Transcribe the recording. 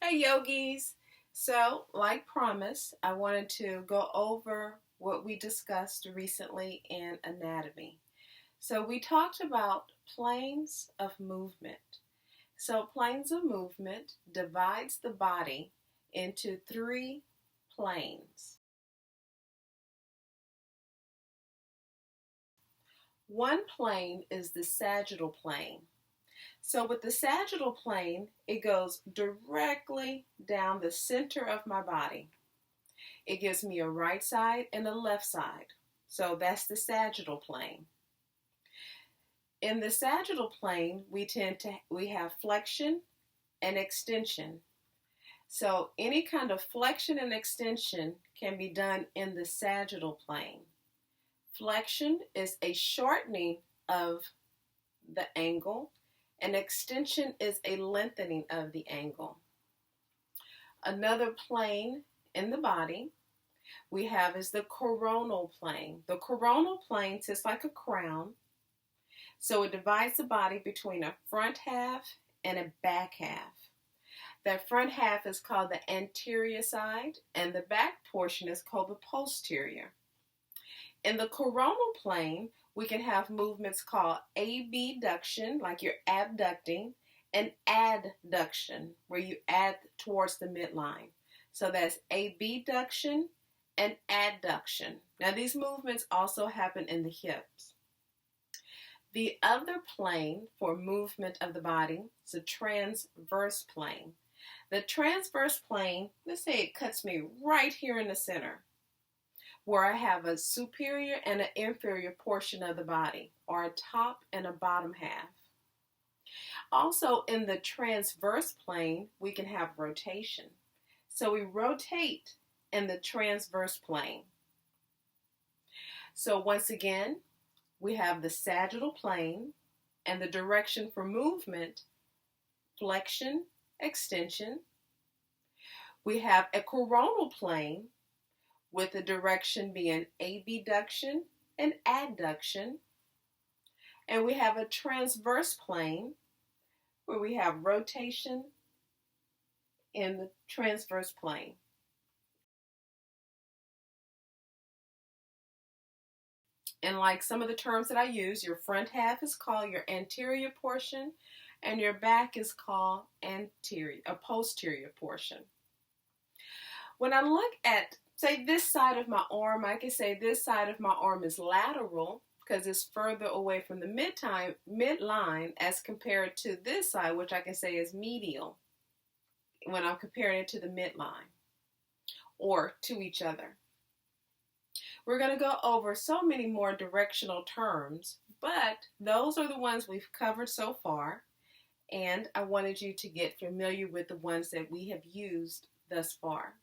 Hey yogis! So, like promised, I wanted to go over what we discussed recently in anatomy. So, we talked about planes of movement. So, planes of movement divides the body into three planes. One plane is the sagittal plane. So with the sagittal plane, it goes directly down the center of my body. It gives me a right side and a left side. So that's the sagittal plane. In the sagittal plane, we have flexion and extension. So any kind of flexion and extension can be done in the sagittal plane. Flexion is a shortening of the angle, and extension is a lengthening of the angle. Another plane in the body we have is the coronal plane. The coronal plane sits like a crown, so it divides the body between a front half and a back half. That front half is called the anterior side, and the back portion is called the posterior. In the coronal plane, we can have movements called abduction, like you're abducting, and adduction, where you add towards the midline. So that's abduction and adduction. Now, these movements also happen in the hips. The other plane for movement of the body is the transverse plane. The transverse plane, let's say it cuts me right here in the center, where I have a superior and an inferior portion of the body, or a top and a bottom half. Also, in the transverse plane, we can have rotation. So we rotate in the transverse plane. So once again, we have the sagittal plane and the direction for movement, flexion, extension. We have a coronal plane with the direction being abduction and adduction. And we have a transverse plane where we have rotation in the transverse plane. And like some of the terms that I use, your front half is called your anterior portion, and your back is called posterior portion. When I look at, say, this side of my arm, I can say this side of my arm is lateral because it's further away from the midline as compared to this side, which I can say is medial when I'm comparing it to the midline or to each other. We're going to go over so many more directional terms, but those are the ones we've covered so far, and I wanted you to get familiar with the ones that we have used thus far.